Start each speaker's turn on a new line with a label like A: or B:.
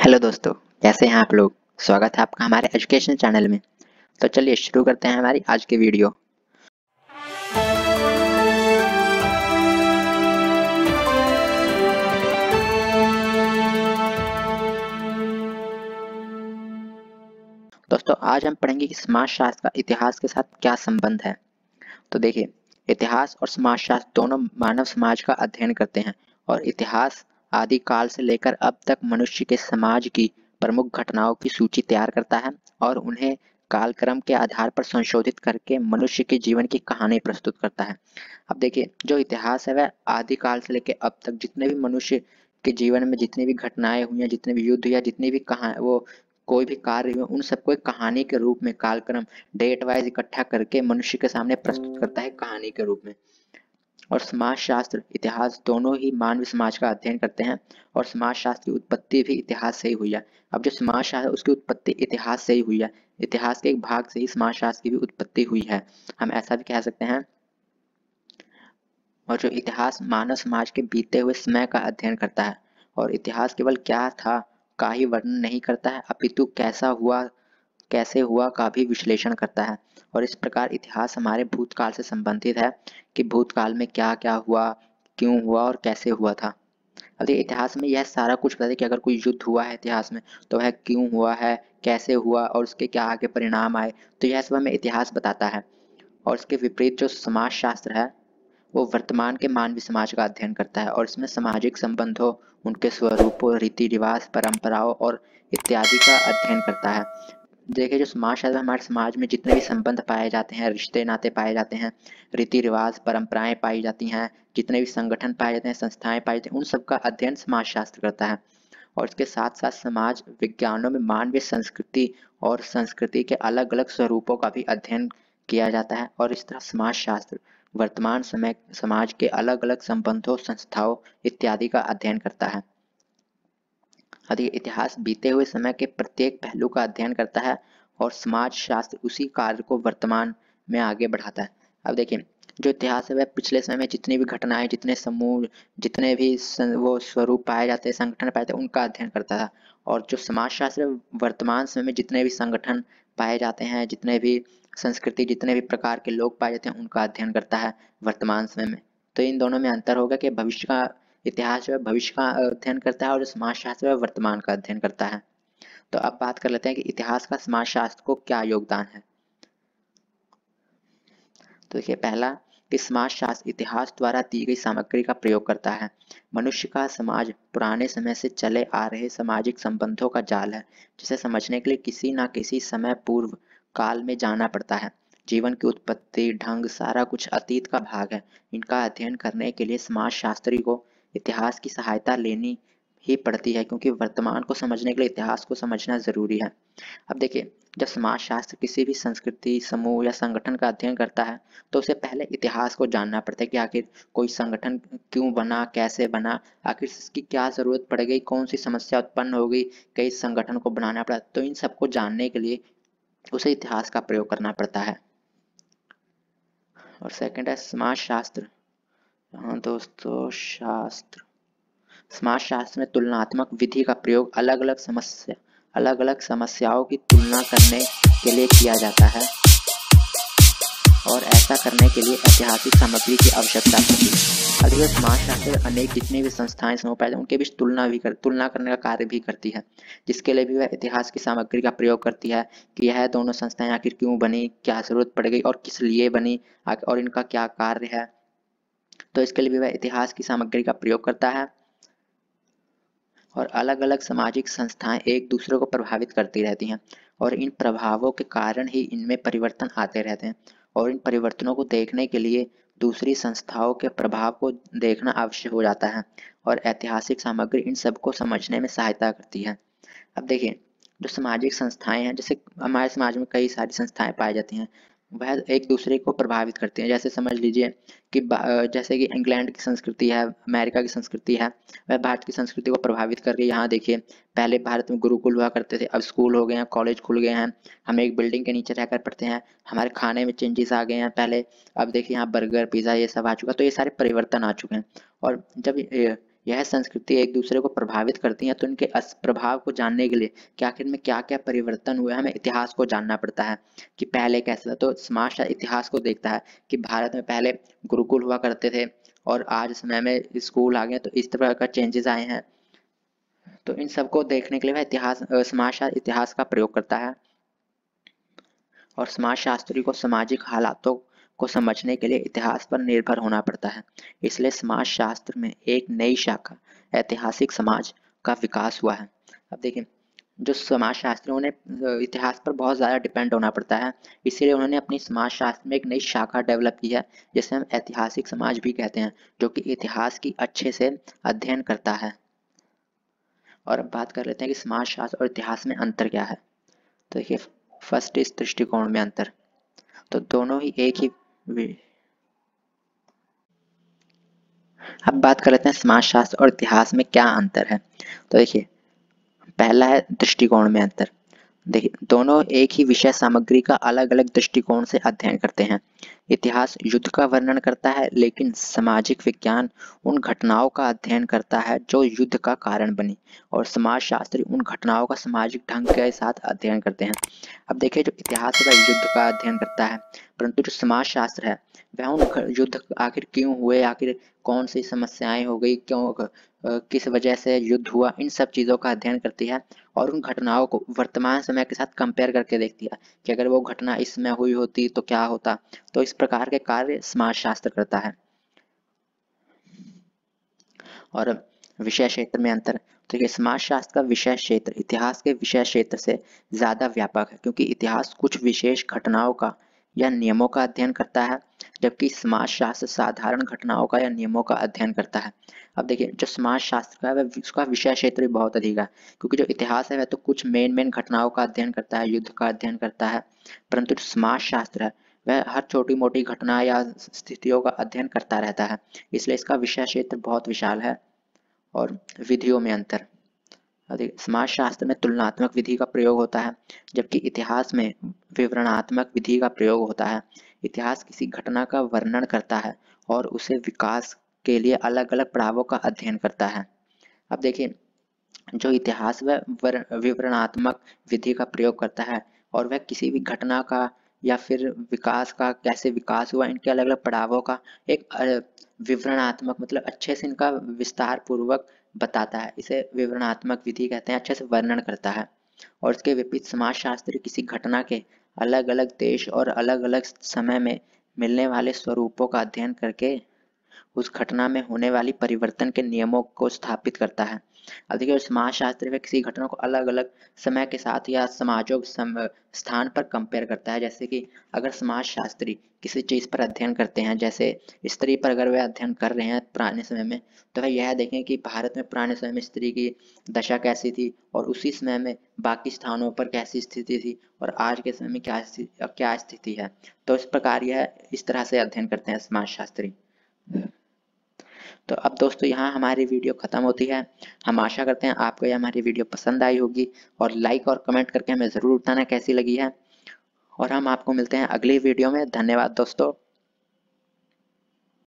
A: Hello दोस्तों, कैसे हैं आप लोग। स्वागत है आपका हमारे एजुकेशन चैनल में। तो चलिए शुरू करते हैं हमारी आज की वीडियो। दोस्तों, आज हम पढ़ेंगे कि समाजशास्त्र का इतिहास के साथ क्या संबंध है। तो देखिए, इतिहास और समाजशास्त्र दोनों मानव समाज का अध्ययन करते हैं और इतिहास आदि काल से लेकर अब तक मनुष्य के समाज की प्रमुख घटनाओं की सूची तैयार करता है और उन्हें कालक्रम के आधार पर संशोधित करके मनुष्य के जीवन की कहानी प्रस्तुत करता है। अब देखिए, जो इतिहास है वह आदि काल से लेकर अब तक जितने भी मनुष्य के जीवन में जितनी भी घटनाएं हुई हैं, जितने भी युद्ध या जितनी भी कहा वो कोई भी कार्य हुए, उन सबको एक कहानी के रूप में कालक्रम डेट वाइज इकट्ठा करके मनुष्य के सामने प्रस्तुत करता है कहानी के रूप में। और समाजशास्त्र इतिहास दोनों ही मानव समाज का अध्ययन करते हैं और समाजशास्त्र की उत्पत्ति भी इतिहास से ही हुई है। अब जो समाजशास्त्र है उसकी उत्पत्ति इतिहास से ही हुई है। इतिहास के एक भाग से ही समाजशास्त्र की भी उत्पत्ति हुई है, हम ऐसा भी कह सकते हैं। और जो इतिहास मानव समाज के बीते हुए समय का अध्ययन करता है और इतिहास केवल क्या था का ही वर्णन नहीं करता है, अपितु कैसा हुआ कैसे हुआ का भी विश्लेषण करता है। और इस प्रकार इतिहास हमारे भूतकाल से संबंधित है कि भूतकाल में क्या क्या हुआ, क्यों हुआ और कैसे हुआ था। अब देखिए, इतिहास में यह सारा कुछ बताता है कि अगर कोई युद्ध हुआ है इतिहास में तो वह क्यों हुआ है, कैसे हुआ और उसके क्या आगे परिणाम आए, तो यह सब हमें इतिहास बताता है। और इसके विपरीत जो समाजशास्त्र है वो वर्तमान के मानवीय समाज का अध्ययन करता है और इसमें सामाजिक संबंधों, उनके स्वरूपों, रीति रिवाज, परंपराओं और इत्यादि का अध्ययन करता है। देखिए, जो समाजशास्त्र हमारे समाज में जितने भी संबंध पाए जाते हैं, रिश्ते नाते पाए जाते हैं, रीति रिवाज, परंपराएं पाई जाती हैं, जितने भी संगठन पाए जाते हैं, संस्थाएं पाई जाती हैं, उन सब का अध्ययन समाजशास्त्र करता है। और इसके साथ साथ समाज विज्ञानों में मानवीय संस्कृति और संस्कृति के अलग अलग स्वरूपों का भी अध्ययन किया जाता है। और इस तरह समाजशास्त्र वर्तमान समय समाज के अलग अलग संबंधों, संस्थाओं इत्यादि का अध्ययन करता है। यदि इतिहास बीते हुए समय के प्रत्येक पहलू का अध्ययन करता है और समाजशास्त्र उसी कार्य को वर्तमान में आगे बढ़ाता है। अब देखिए, जो इतिहास है वह पिछले समय में जितनी भी घटनाएं, जितने समूह, जितने भी वो स्वरूप पाए जाते हैं, संगठन पाए जाते हैं, उनका अध्ययन करता था। और जो समाजशास्त्र है, वर्तमान समय में जितने भी संगठन पाए जाते हैं, जितने भी संस्कृति, जितने भी प्रकार के लोग पाए जाते हैं, उनका अध्ययन करता है वर्तमान समय में। तो इन दोनों में अंतर होगा कि भविष्य का इतिहास जो है भविष्य का अध्ययन करता है और जो समाजशास्त्र है वर्तमान का अध्ययन करता है। तो अब बात कर लेते हैं कि इतिहास का समाजशास्त्र को क्या योगदान है। तो देखिए, पहला कि समाजशास्त्र इतिहास द्वारा दी गई सामग्री का प्रयोग करता है। मनुष्य का समाज पुराने समय से चले आ रहे सामाजिक संबंधों का जाल है, जिसे समझने के लिए किसी न किसी समय पूर्व काल में जाना पड़ता है। जीवन की उत्पत्ति, ढंग, सारा कुछ अतीत का भाग है। इनका अध्ययन करने के लिए समाजशास्त्री को इतिहास की सहायता लेनी ही पड़ती है, क्योंकि वर्तमान को समझने के लिए इतिहास को समझना जरूरी है। अब देखिए, जब समाजशास्त्र किसी भी संस्कृति, समूह या संगठन का अध्ययन करता है तो उसे पहले इतिहास को जानना पड़ता है कि आखिर कोई संगठन क्यों बना, कैसे बना, आखिर इसकी क्या जरूरत पड़ गई, कौन सी समस्या उत्पन्न हो गई कि इस संगठन को बनाना पड़ा। तो इन सबको जानने के लिए उसे इतिहास का प्रयोग करना पड़ता है। और सेकंड है समाजशास्त्र। हाँ दोस्तों, समाजशास्त्र में तुलनात्मक विधि का प्रयोग अलग अलग समस्याओं की तुलना करने के लिए किया जाता है और ऐसा करने के लिए ऐतिहासिक सामग्री की आवश्यकता पड़ती है। अधिकतर समाजशास्त्र अनेक जितनी भी संस्थाएं समूह पाए उनके बीच तुलना करने का कार्य भी करती है, जिसके लिए भी वह इतिहास की सामग्री का प्रयोग करती है कि यह दोनों संस्थाएं आखिर क्यों बनी, क्या जरूरत पड़ गई और किस लिए बनी और इनका क्या कार्य है। तो इसके लिए भी वह इतिहास की सामग्री का प्रयोग करता है। और अलग अलग सामाजिक संस्थाएं एक दूसरे को प्रभावित करती रहती हैं और इन प्रभावों के कारण ही इनमें परिवर्तन आते रहते हैं। और इन परिवर्तनों को देखने के लिए दूसरी संस्थाओं के प्रभाव को देखना आवश्यक हो जाता है और ऐतिहासिक सामग्री इन सबको समझने में सहायता करती है। अब देखिए, जो सामाजिक संस्थाएं हैं, जैसे हमारे समाज में कई सारी संस्थाएं पाई जाती हैं, वह एक दूसरे को प्रभावित करती हैं। जैसे समझ लीजिए कि जैसे कि इंग्लैंड की संस्कृति है, अमेरिका की संस्कृति है, वह भारत की संस्कृति को प्रभावित कर रही है। यहाँ देखिए, पहले भारत में गुरुकुल हुआ करते थे, अब स्कूल हो गए हैं, कॉलेज खुल गए हैं, हम एक बिल्डिंग के नीचे रहकर पढ़ते हैं, हमारे खाने में चेंजेस आ गए हैं। पहले अब देखिए यहाँ बर्गर, पिज़्ज़ा ये सब आ चुका, तो ये सारे परिवर्तन आ चुके हैं। और जब यह संस्कृति एक दूसरे को प्रभावित करती हैं, तो इनके प्रभाव को जानने के लिए कि आखिर में क्या क्या परिवर्तन हुए, हमें इतिहास को जानना पड़ता है कि पहले कैसा था। तो समाजशास्त्र इतिहास को देखता है कि भारत में पहले गुरुकुल हुआ करते थे और आज समय में स्कूल आ गए, तो इस तरह का चेंजेस आए हैं। तो इन सबको देखने के लिए वह समाजशास्त्र इतिहास का प्रयोग करता है। और समाजशास्त्री को सामाजिक हालातों को समझने के लिए इतिहास पर निर्भर होना पड़ता है। इसलिए समाजशास्त्र में एक नई शाखा ऐतिहासिक समाज का विकास हुआ है। अब देखिए, जो समाजशास्त्रियों ने इतिहास पर बहुत ज़्यादा डिपेंड होना पड़ता है, इसीलिए उन्होंने अपनी समाजशास्त्र में एक नई शाखा डेवलप की है जिसे हम ऐतिहासिक समाज भी कहते हैं, जो कि इतिहास की अच्छे से अध्ययन करता है। और अब बात कर लेते हैं कि समाजशास्त्र और इतिहास में अंतर क्या है। तो देखिए, फर्स्ट इस दृष्टिकोण में अंतर, तो दोनों ही एक ही अब बात कर लेते हैं समाजशास्त्र और इतिहास में क्या अंतर है। तो देखिए, पहला है दृष्टिकोण में अंतर। देखिए, दोनों एक ही विषय सामग्री का अलग अलग दृष्टिकोण से अध्ययन करते हैं। इतिहास युद्ध का वर्णन करता है, लेकिन सामाजिक विज्ञान उन घटनाओं का अध्ययन करता है जो युद्ध का कारण बनी, और समाजशास्त्री उन घटनाओं का सामाजिक ढंग के साथ अध्ययन करते हैं। अब देखिए, जो इतिहास है वह युद्ध का अध्ययन करता है, परंतु जो समाजशास्त्र है वह उन युद्ध आखिर क्यों हुए, आखिर कौन सी समस्याएं हो गई, क्यों किस वजह से युद्ध हुआ, इन सब चीज़ों का अध्ययन करती है और उन घटनाओं को वर्तमान समय के साथ कंपेयर करके देखती है कि अगर वो घटना इस समय हुई होती तो क्या होता। तो इस प्रकार के कार्य समाजशास्त्र करता है। और विषय क्षेत्र में अंतर, तो ये समाजशास्त्र का विषय क्षेत्र इतिहास के विषय क्षेत्र से ज़्यादा व्यापक है, क्योंकि इतिहास कुछ विशेष घटनाओं का या नियमों का अध्ययन करता है, जबकि समाजशास्त्र साधारण घटनाओं का या नियमों का अध्ययन करता है। अब देखिए, जो समाजशास्त्र का है वह उसका विषय क्षेत्र भी बहुत अधिक है, क्योंकि जो इतिहास है वह तो कुछ मेन घटनाओं का अध्ययन करता है, युद्ध का अध्ययन करता है, परंतु जो समाजशास्त्र है वह हर छोटी मोटी घटना या स्थितियों का अध्ययन करता रहता है, इसलिए इसका विषय क्षेत्र बहुत विशाल है। और विधियों में अंतर, समाजशास्त्र में तुलनात्मक विधि का प्रयोग होता है, जबकि इतिहास में विवरणात्मक विधि का प्रयोग होता है। इतिहास किसी घटना का वर्णन करता है और उसे विकास के लिए अलग अलग पड़ावों का अध्ययन करता है। अब देखिए, जो इतिहास वह विवरणात्मक विधि का प्रयोग करता है और वह किसी भी घटना का या फिर विकास का, कैसे विकास हुआ, इनके अलग अलग पड़ावों का एक विवरणात्मक मतलब अच्छे से इनका विस्तार पूर्वक बताता है। इसे विवरणात्मक विधि कहते हैं, अच्छे से वर्णन करता है। और इसके विपरीत समाजशास्त्री किसी घटना के अलग अलग देश और अलग अलग समय में मिलने वाले स्वरूपों का अध्ययन करके उस घटना में होने वाली परिवर्तन के नियमों को स्थापित करता है। अधिकतर समाजशास्त्र में किसी घटना को अलग अलग समय के साथ या समाजों स्थान पर कंपेयर करता है। जैसे कि अगर समाजशास्त्री किसी चीज़ पर अध्ययन करते हैं, जैसे स्त्री पर अगर वे अध्ययन कर रहे हैं पुराने समय में, तो वह यह देखें कि भारत में पुराने समय में स्त्री की दशा कैसी थी और उसी समय में बाकी स्थानों पर कैसी स्थिति थी और आज के समय में क्या स्थिति है। तो इस प्रकार यह इस तरह से अध्ययन करते हैं समाजशास्त्री। तो अब दोस्तों, यहाँ हमारी वीडियो ख़त्म होती है। हम आशा करते हैं आपको यह हमारी वीडियो पसंद आई होगी, और लाइक और कमेंट करके हमें ज़रूर बताना कैसी लगी है। और हम आपको मिलते हैं अगली वीडियो में। धन्यवाद दोस्तों।